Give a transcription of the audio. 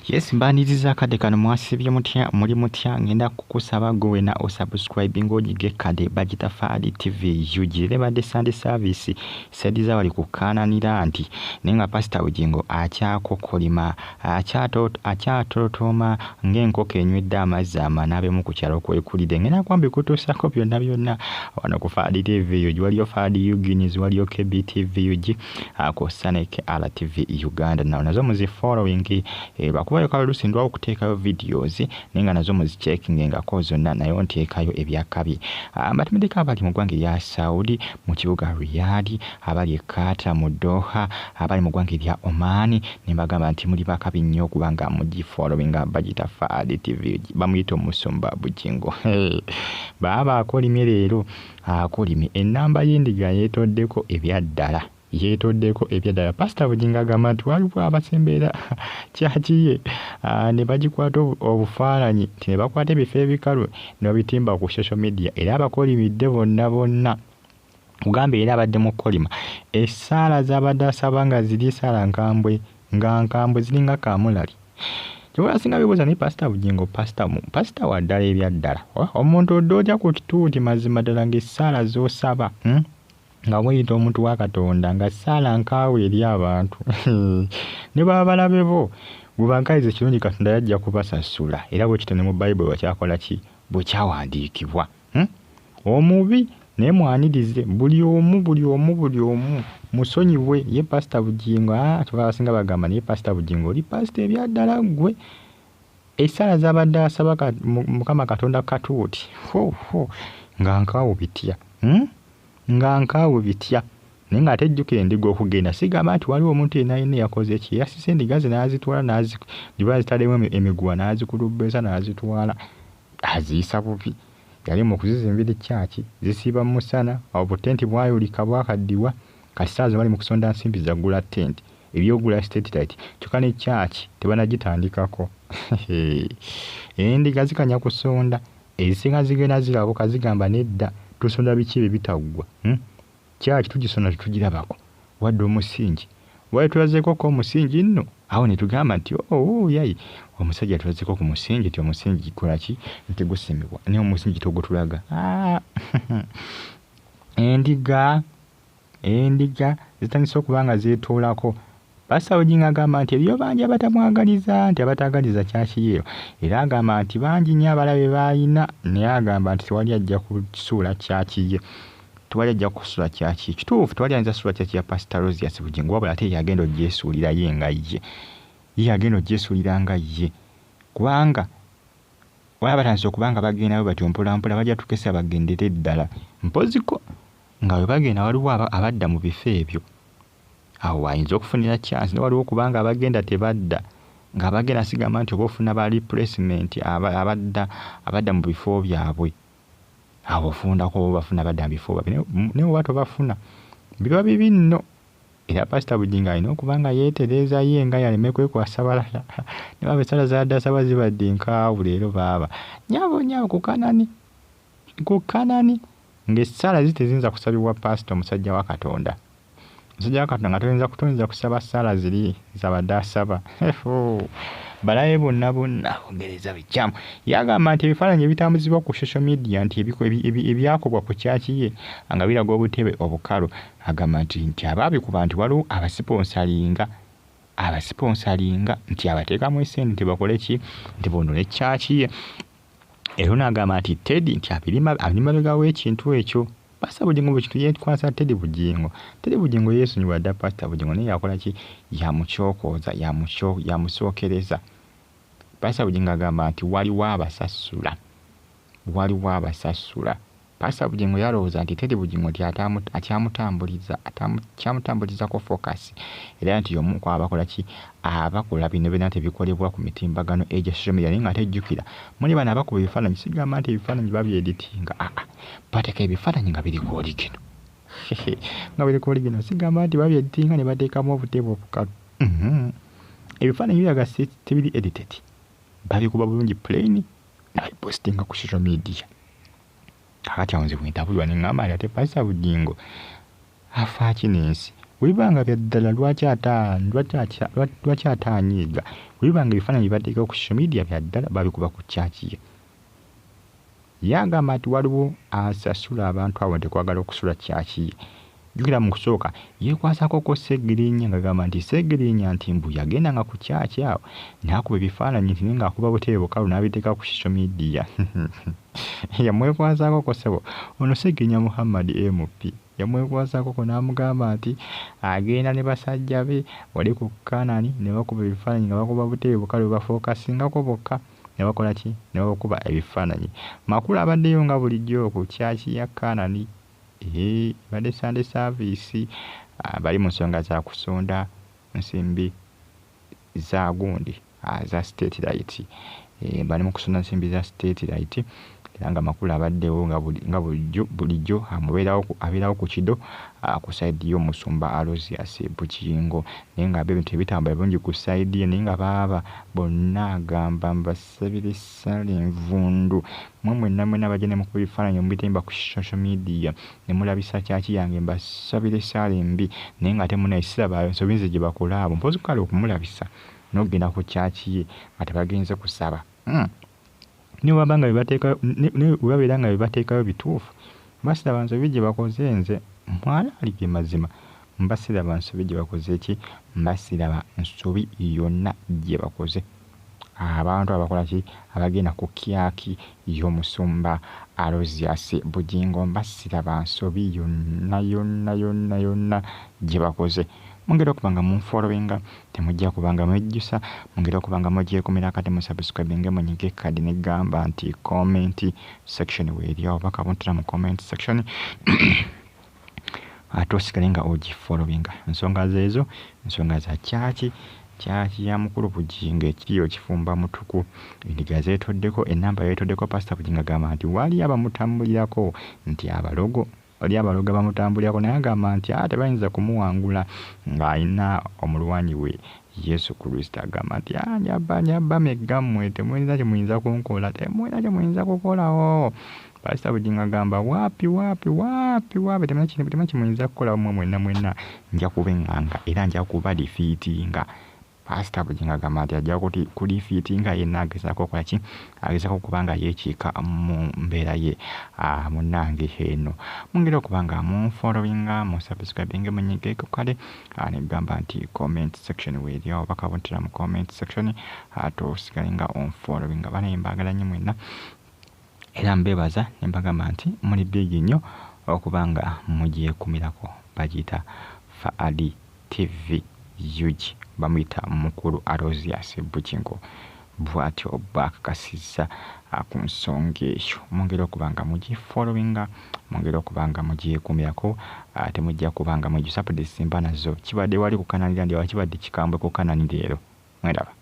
Yes, mbaniriza kade kano mwasibye mutya muli mutya ngenda kukusaba gwe na osubscribing ojige kade Bagitafaali TV yugire badde Sunday service sediza wali kukananira nti nenga Pastor Bugingo akyakokolima akyatotoma ng'enkoko enywedde amazzi amanabe mu kukyalo kwekulide ngenda kwambi kutuusako byonna wano ku Faali TV yugi waliyo Faali Uginiz waliyo KBTV yugi Kosaneke RTV Uganda nazo muzi following bakubayo kalusindwa okuteekayo videos nenga nazo muzi checking engako zonna nayo nteekayo ebyakabi abatemedeka abali mu ggwanga lya Saudi mu kibuga Riyadh abali Qatar mu Doha abali mu ggwanga lya Oman nembagamba nti muli bakabi nnyo okubanga mugi following Bagitafaali TV bamuyita omusumba Bugingo baba akolimye leero akolimye enamba y'endiga yeetoddeko ebyaddala Pastor Bugingo agamba nti waliwo abasembeera kyakiye ne bagikwata obufaananyi ne bakwata ebifo ebikalu ne babitimba ku social media era abakolimidde bonna kugamba era abadde mu kukolima essaala z'abadde asaba nga ziri ssaala nkambwe ziringa kamulali kyebasinga bibuuza ni Pastor Bugingo pastor wa ddala ebyaddala omuntu odde ku kituuti mazima ddala ng'essaala z'osaba nga weyita omuntu wa Katonda nga ssaala nkaawe eri abantu ne baba balabe bo bubankaliza kirungi Katonda yajja kubasasula era bwe kitone mu Bayibuli wakyakola ki bwekyawandiikibwa omubi naye mwanirize buli omu musonyiwe ye Pastor Bugingo tubasinga bagamba naye Pastor Bugingo oli pastor ebyaddala gwe essaala z'abadde asaba Mukama Katonda katuuti nga nkaawe bitya nkaawe bitya naye nga atejjukira endiga okugenda sigamba nti waliwo omuntu yenna yakoze eki yasise endiga ze n'azitwala giba zitaddemu emiguwa n'azikulubbeza n'azitwala aziyisa bubi yali mu kuzizimbira ekyaki zisiiba mu musana obutenti bwayulika bwakaddiwa kati ssaaza bali mu kusonda nsimbi zaggula tenti ebyogula satellite kyokka n'ekyaki tebanagitandikako endiga zikanya kusonda ezisinga zigenda zirabuka zigamba nedda tusonda biki ebitaggwa kyaki tugisonda tetugirabako wadde omusingi wali tulazeeko ko omusingi nno awo ne tugamba nti yayi omusajja tulazeeko ku musingi ti omusingi gikolaki nti gusimibwa naye omusingi togutulaga endiga zitandise okuba nga zeetoolako Pastor Bugingo agamba nti eriyo bangi abatamwagaliza nti abatagaliza kyakiyeero era agamba nti bangi nnyo abalabe baayina naye agamba nti tewali ajja kusuula kyakiye kituufu tewali ayinza suula kyaki ya Pastor Rosias Bugingo wabula ate yagenda ogyesuulira ye nga ye kubanga waba batandise okubanga bagendayo batyo mpolampola bajja tukesa bagendere ddala mpoziko nga bwe bagenda waliwo abadda mu bifo ebyo awo wayinza okufunira chance ne waliwo kubanga abagenda tebadda nga bagenda sigamba nti oba ofuna ba replacement abadda mu bifo byabwe awo ofundako oba bafuna abadda mu bifo byabwe naye oba tobafuna biba bibi nno era Pastor Bugingo alina okubanga yeetereza ye nga yaleme kwekwasa balala ne baba essaala zadde asaba zibadde nkaawu leero baaba nyaabo ku Canan ng'essaala ziteziyinza kusabibwa pastor omusajja wa Katonda nga toyinza kusaba essaala ziri zabadde asaba balabe bonna ogereza bikyamu yagamba nti ebifaananyi ebitambuzibwa ku social media nti ebyakobwa ku kyakiye nga biraga obutebe obukalu agamba nti abaabikuba nti waliwo abasiponsalinga nti abateekamu esente nti bakole ki nti bonnole kyakiye era n'agamba nti Teddy nti abiri mabega w'ekintu ekyo Pastor Bugingo bwe kintu yeekwasa Teddy Bugingo yeesonyiwa dda Pastor Bugingo naye yakola ki yamukyokooza yamusookereza Pastor Bugingo agamba nti waliwo abasasula Pastor Bugingo yalowooza nti Teddy Bugingo nti kyamutambulizako focus era nti y'omu ku abakola ki abakola bino byonna tebikolebwa ku mitimbagano egya social media naye nga tejjukira muli bano abakuba ebifaananyi sigamba nti ebifaananyi babyeditinga bateeka ebifaananyi nga biri ku oligino sigamba nti babyeditinga ne bateekamu obutebe obukalu ebifaananyi biraga tebiri edited babikuba bulungi plain ne babipostinga ku social media kakati awo nze bwentabulwa ne ŋŋamba nti ate Pastor Bugingo afa ki n'ensi webanga byaddala lwaki ataanyiiga webanga ebifaananyi bateeka ku social media byaddala babikuba ku chaachi ye yagamba nti waliwo asasula abantu abo tekwagala okusula chaachi ye jukira mu kusooka yeekwasako ko Segirinya ng'agamba nti Segirinya nti mbu yagendanga ku chaachi awo n'akuba ebifaananyi nti naye ng'akuba buteebe bukalu n'abiteeka ku social media yamwekwasako ko ssebo ono Segirinya Muhammad MP yamwekwasako ko n'amugamba nti agenda ne basajja be wali ku Canan ne bakuba ebifaananyi nga bakuba buteebe bukalu bafookasingako bokka ne bakola ki ne bakuba ebifaananyi makulu abaddeyo nga bulijjo ku chaachi ya Canan badde Sunday service bali mu nsonga za kusonda nsimbi za gundi za state right bali mu kusonda nsimbi za state right era nga makulu abaddewo nga bulijjo abeerawo ku kido ku saidi y'omusumba Aloysius Bugingo naye nga ebintu ebitambula bulungi ku saidi ye naye nga baaba bonna agamba mbasabire ssala envundu mwenna bagenda mu kuba ebifaananyi mubitemba ku social media ne mulabisa chaachi yange mbasabire ssala embi naye nga ate munayisirabayo nsobi nze gye bakola abo mpozi kale okumulabisa n'ogenda ku chaachi ye nga tebagenze kusaba niwabanga webabeera nga bebateekayo bituufu mbasiraba nsobi gye bakoze nze mwalaali ge mazima mbasiraba nsobi gye bakoze ki mbasiraba nsobi yonna gye bakoze abantu abakola ki abagenda ku kyaki y'omusumba Aloysius Bugingo mbasiraba nsobi yonna gye bakoze mungera okubanga munfollowinga temujja kubanga mwejjusa mungera okubanga mugyekumira kati mu subscribing munyige kadi ne gamba nti comment section weeri awo baka buntira mu comment section ate osigale nga ogifollowinga ensonga zeezo ensonga za chaachi ya mukulu Bugingo ekiriyo kifumba mutuku endiga zeetoddeko enamba yeetoddeko Pastor Bugingo agamba nti wali abamutambulirako nti Abaloogo oli Abaloogo bamutambulirako naye agamba nti tebayinza kumuwangula ng'alina omulwanyi we Yesu Kristo agamba nti nyabba meggammwe temulina kye muyinza kunkola temulina kye muyinza kukolawo Pastor Bugingo agamba waapi temulina kye muyinza kukola mwenna nja kubeŋŋanga era nja kuba defeatinga Pastor Bugingo agamba nti ajja kulifiitinga yenna agezaako okukola ki agezaako okubanga yeekiika mu mbeera ye munnange eno mungera okubanga munfollowinga musubscribing munyigeeko kale negamba nti comment section weeri awo bakabuntira mu comment section ate osigale nga onfollowinga banaye mbagala nnyo mwenna era mbeebaza ne mbagamba nti muli bigi nnyo okubanga mugyekumirako bagiyita Faadi TV yugi bamuyita mukulu Aloysius Bugingo bw'atyo bakakasizza ku nsonga eyo mungera okubanga mugifollowinga mungera okubanga mugyekumirako temujja kubanga mujjusa pudde simba nazo kibadde wali ku Canan ndi wakibadde kikambwe ku Canan leero mweraba